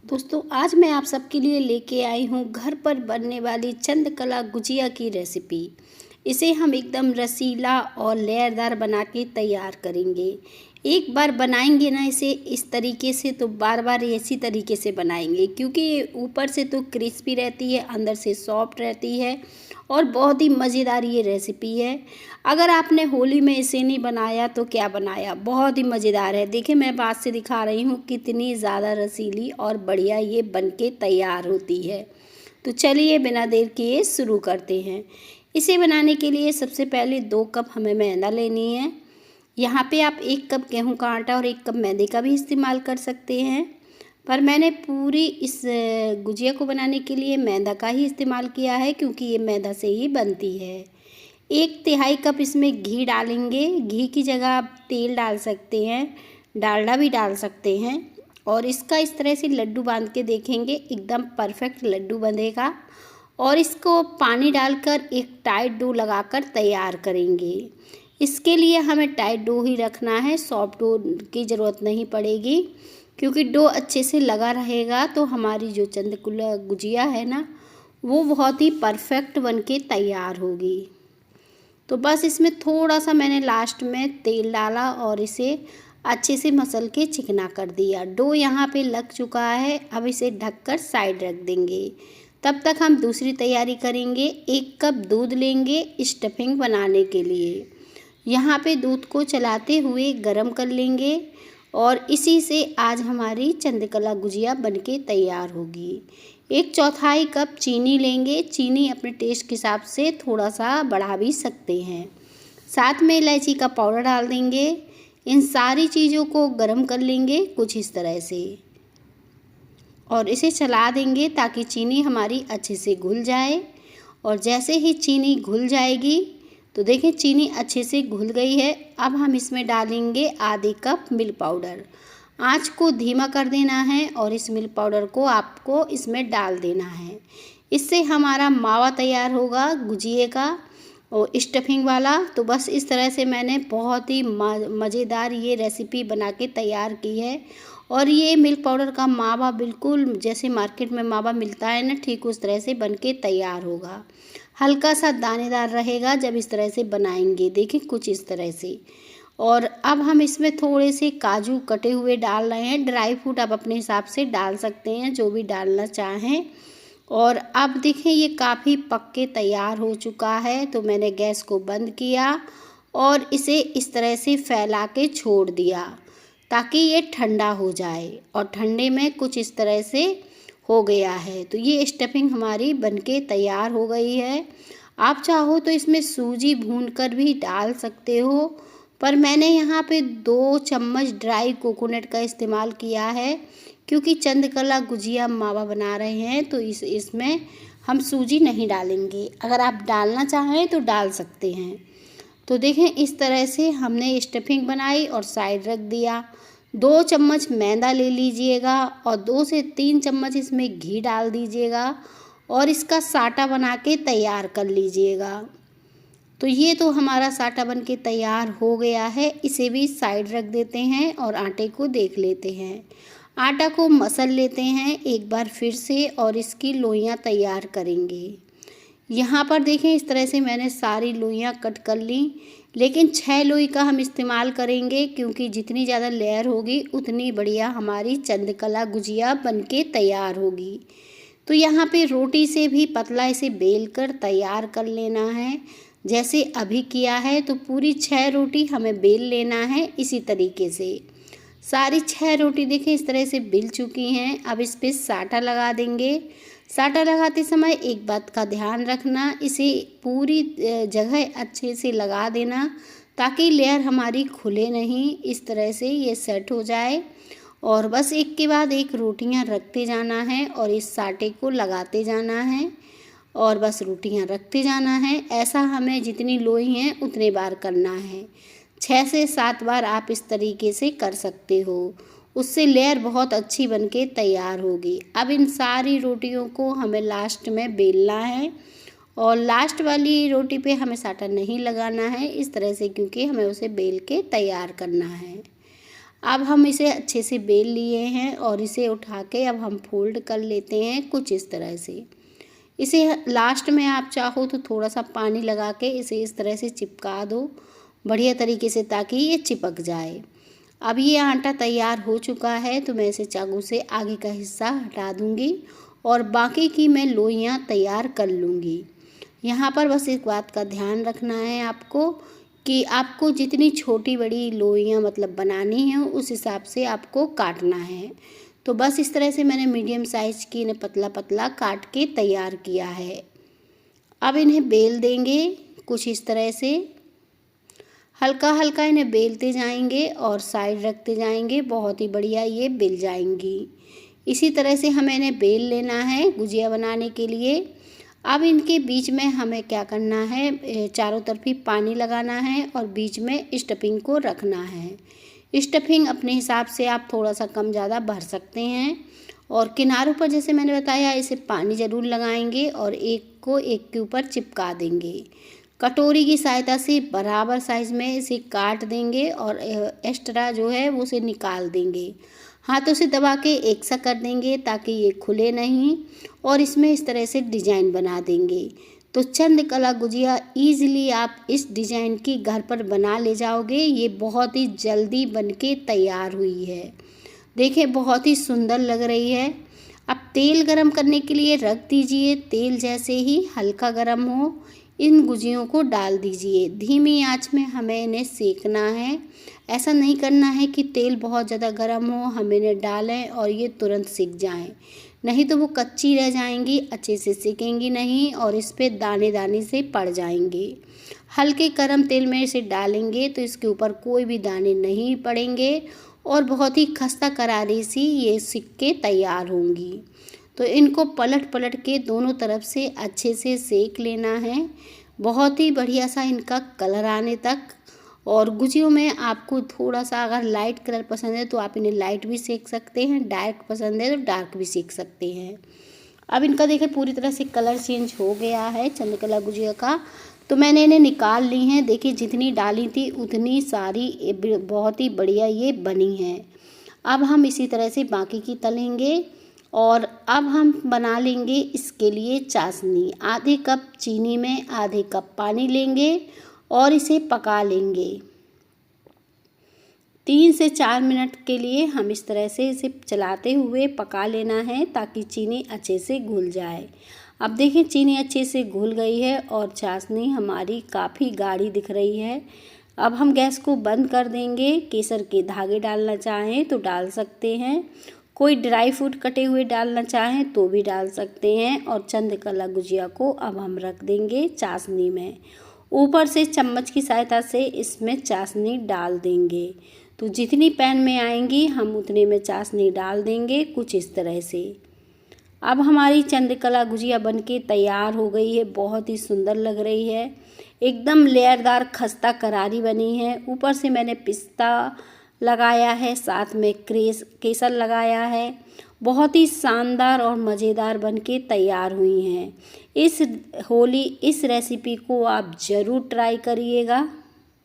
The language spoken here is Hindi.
दोस्तों आज मैं आप सबके लिए लेके आई हूँ घर पर बनने वाली चंद्रकला गुजिया की रेसिपी। इसे हम एकदम रसीला और लेयरदार बना के तैयार करेंगे। एक बार बनाएंगे ना इसे इस तरीके से तो बार बार इसी तरीके से बनाएंगे, क्योंकि ये ऊपर से तो क्रिस्पी रहती है, अंदर से सॉफ्ट रहती है और बहुत ही मज़ेदार ये रेसिपी है। अगर आपने होली में इसे नहीं बनाया तो क्या बनाया, बहुत ही मज़ेदार है। देखिए मैं बात से दिखा रही हूँ कितनी ज़्यादा रसीली और बढ़िया ये बनके तैयार होती है। तो चलिए बिना देर किए शुरू करते हैं। इसे बनाने के लिए सबसे पहले 2 कप हमें मैदा लेनी है। यहाँ पे आप 1 कप गेहूं का आटा और 1 कप मैदे का भी इस्तेमाल कर सकते हैं, पर मैंने पूरी इस गुजिया को बनाने के लिए मैदा का ही इस्तेमाल किया है, क्योंकि ये मैदा से ही बनती है। 1/3 कप इसमें घी डालेंगे। घी की जगह आप तेल डाल सकते हैं, डालडा भी डाल सकते हैं। और इसका इस तरह से लड्डू बांध के देखेंगे, एकदम परफेक्ट लड्डू बंधेगा। और इसको पानी डालकर एक टाइट डो लगाकर तैयार करेंगे। इसके लिए हमें टाइट डो ही रखना है, सॉफ्ट डो की ज़रूरत नहीं पड़ेगी, क्योंकि डो अच्छे से लगा रहेगा तो हमारी जो चंद्रकला गुजिया है ना, वो बहुत ही परफेक्ट बनके तैयार होगी। तो बस इसमें थोड़ा सा मैंने लास्ट में तेल डाला और इसे अच्छे से मसल के चिकना कर दिया। डो यहाँ पे लग चुका है, अब इसे ढककर साइड रख देंगे। तब तक हम दूसरी तैयारी करेंगे। 1 कप दूध लेंगे स्टफिंग बनाने के लिए। यहाँ पे दूध को चलाते हुए गरम कर लेंगे और इसी से आज हमारी चंद्रकला गुजिया बनके तैयार होगी। 1/4 कप चीनी लेंगे। चीनी अपने टेस्ट के हिसाब से थोड़ा सा बढ़ा भी सकते हैं। साथ में इलायची का पाउडर डाल देंगे। इन सारी चीज़ों को गरम कर लेंगे कुछ इस तरह से और इसे चला देंगे ताकि चीनी हमारी अच्छे से घुल जाए। और जैसे ही चीनी घुल जाएगी तो देखिए चीनी अच्छे से घुल गई है। अब हम इसमें डालेंगे आधे कप मिल्क पाउडर। आँच को धीमा कर देना है और इस मिल्क पाउडर को आपको इसमें डाल देना है। इससे हमारा मावा तैयार होगा गुजिये का और स्टफिंग वाला। तो बस इस तरह से मैंने बहुत ही मज़ेदार ये रेसिपी बना के तैयार की है। और ये मिल्क पाउडर का मावा बिल्कुल जैसे मार्केट में मावा मिलता है ना, ठीक उस तरह से बनके तैयार होगा। हल्का सा दानेदार रहेगा जब इस तरह से बनाएंगे, देखिए कुछ इस तरह से। और अब हम इसमें थोड़े से काजू कटे हुए डाल रहे हैं। ड्राई फ्रूट आप अपने हिसाब से डाल सकते हैं, जो भी डालना चाहें। और अब देखें ये काफ़ी पक के तैयार हो चुका है, तो मैंने गैस को बंद किया और इसे इस तरह से फैला के छोड़ दिया ताकि ये ठंडा हो जाए। और ठंडे में कुछ इस तरह से हो गया है। तो ये स्टफिंग हमारी बनके तैयार हो गई है। आप चाहो तो इसमें सूजी भूनकर भी डाल सकते हो, पर मैंने यहाँ पे 2 चम्मच ड्राई कोकोनट का इस्तेमाल किया है, क्योंकि चंद्रकला गुजिया मावा बना रहे हैं तो इसमें हम सूजी नहीं डालेंगे। अगर आप डालना चाहें तो डाल सकते हैं। तो देखें इस तरह से हमने स्टफिंग बनाई और साइड रख दिया। 2 चम्मच मैदा ले लीजिएगा और 2 से 3 चम्मच इसमें घी डाल दीजिएगा और इसका साटा बना के तैयार कर लीजिएगा। तो ये तो हमारा साटा बन के तैयार हो गया है। इसे भी साइड रख देते हैं और आटे को देख लेते हैं। आटा को मसल लेते हैं एक बार फिर से और इसकी लोइयाँ तैयार करेंगे। यहाँ पर देखें इस तरह से मैंने सारी लोइयाँ कट कर ली, लेकिन 6 लोई का हम इस्तेमाल करेंगे, क्योंकि जितनी ज़्यादा लेयर होगी उतनी बढ़िया हमारी चंद्रकला गुजिया बनके तैयार होगी। तो यहाँ पे रोटी से भी पतला इसे बेल कर तैयार कर लेना है। जैसे अभी किया है तो पूरी 6 रोटी हमें बेल लेना है। इसी तरीके से सारी 6 रोटी देखें इस तरह से बेल चुकी हैं। अब इस पर साटा लगा देंगे। साटा लगाते समय एक बात का ध्यान रखना, इसे पूरी जगह अच्छे से लगा देना ताकि लेयर हमारी खुले नहीं। इस तरह से ये सेट हो जाए और बस एक के बाद एक रोटियां रखते जाना है और इस साटे को लगाते जाना है और बस रोटियां रखते जाना है। ऐसा हमें जितनी लोई हैं उतने बार करना है। 6 से 7 बार आप इस तरीके से कर सकते हो, उससे लेयर बहुत अच्छी बनके तैयार होगी। अब इन सारी रोटियों को हमें लास्ट में बेलना है और लास्ट वाली रोटी पे हमें साटा नहीं लगाना है इस तरह से, क्योंकि हमें उसे बेल के तैयार करना है। अब हम इसे अच्छे से बेल लिए हैं और इसे उठा के अब हम फोल्ड कर लेते हैं कुछ इस तरह से। इसे लास्ट में आप चाहो तो थोड़ा सा पानी लगा के इसे इस तरह से चिपका दो बढ़िया तरीके से, ताकि ये चिपक जाए। अब ये आटा तैयार हो चुका है, तो मैं इसे चाकू से आगे का हिस्सा हटा दूंगी और बाकी की मैं लोइयाँ तैयार कर लूँगी। यहाँ पर बस एक बात का ध्यान रखना है आपको कि आपको जितनी छोटी बड़ी लोइयाँ मतलब बनानी हैं उस हिसाब से आपको काटना है। तो बस इस तरह से मैंने मीडियम साइज़ की इन्हें पतला पतला काट के तैयार किया है। अब इन्हें बेल देंगे कुछ इस तरह से, हल्का हल्का इन्हें बेलते जाएंगे और साइड रखते जाएंगे, बहुत ही बढ़िया ये बेल जाएंगी। इसी तरह से हमें इन्हें बेल लेना है गुजिया बनाने के लिए। अब इनके बीच में हमें क्या करना है, चारों तरफ ही पानी लगाना है और बीच में स्टफिंग को रखना है। स्टफिंग अपने हिसाब से आप थोड़ा सा कम ज़्यादा भर सकते हैं और किनारों पर जैसे मैंने बताया इसे पानी ज़रूर लगाएंगे और एक को एक के ऊपर चिपका देंगे। कटोरी की सहायता से बराबर साइज़ में इसे काट देंगे और एक्स्ट्रा जो है वो उसे निकाल देंगे। हाथों से दबा के एक सा कर देंगे ताकि ये खुले नहीं और इसमें इस तरह से डिज़ाइन बना देंगे। तो चंद्रकला गुजिया ईज़िली आप इस डिज़ाइन की घर पर बना ले जाओगे। ये बहुत ही जल्दी बनके तैयार हुई है। देखिए बहुत ही सुंदर लग रही है। अब तेल गरम करने के लिए रख दीजिए। तेल जैसे ही हल्का गरम हो इन गुजियों को डाल दीजिए। धीमी आंच में हमें इन्हें सेकना है। ऐसा नहीं करना है कि तेल बहुत ज़्यादा गर्म हो, हम इन्हें डालें और ये तुरंत सिक जाएं, नहीं तो वो कच्ची रह जाएंगी, अच्छे से सिकेंगी नहीं और इस पे दाने दाने से पड़ जाएंगे। हल्के गरम तेल में इसे डालेंगे तो इसके ऊपर कोई भी दाने नहीं पड़ेंगे और बहुत ही खस्ता करारी सी ये सिक के तैयार होंगी। तो इनको पलट पलट के दोनों तरफ से अच्छे से सेक लेना है, बहुत ही बढ़िया सा इनका कलर आने तक। और गुजियों में आपको थोड़ा सा अगर लाइट कलर पसंद है तो आप इन्हें लाइट भी सेक सकते हैं, डार्क पसंद है तो डार्क भी सेक सकते हैं। अब इनका देखिए पूरी तरह से कलर चेंज हो गया है चंद्रकला गुजिया का। तो मैंने इन्हें निकाल ली हैं। देखिए जितनी डाली थी उतनी सारी बहुत ही बढ़िया ये बनी हैं। अब हम इसी तरह से बाकी की तलेंगे और अब हम बना लेंगे इसके लिए चाशनी। आधे कप चीनी में आधे कप पानी लेंगे और इसे पका लेंगे। 3 से 4 मिनट के लिए हम इस तरह से इसे चलाते हुए पका लेना है ताकि चीनी अच्छे से घुल जाए। अब देखिए चीनी अच्छे से घुल गई है और चाशनी हमारी काफ़ी गाढ़ी दिख रही है। अब हम गैस को बंद कर देंगे। केसर के धागे डालना चाहें तो डाल सकते हैं, कोई ड्राई फ्रूट कटे हुए डालना चाहें तो भी डाल सकते हैं। और चंद्रकला गुजिया को अब हम रख देंगे चाशनी में। ऊपर से चम्मच की सहायता से इसमें चाशनी डाल देंगे। तो जितनी पैन में आएंगी हम उतने में चाशनी डाल देंगे कुछ इस तरह से। अब हमारी चंद्रकला गुजिया बनके तैयार हो गई है, बहुत ही सुंदर लग रही है, एकदम लेयरदार खस्ता करारी बनी है। ऊपर से मैंने पिस्ता लगाया है, साथ में केसर लगाया है। बहुत ही शानदार और मज़ेदार बनके तैयार हुई हैं। इस रेसिपी को आप ज़रूर ट्राई करिएगा।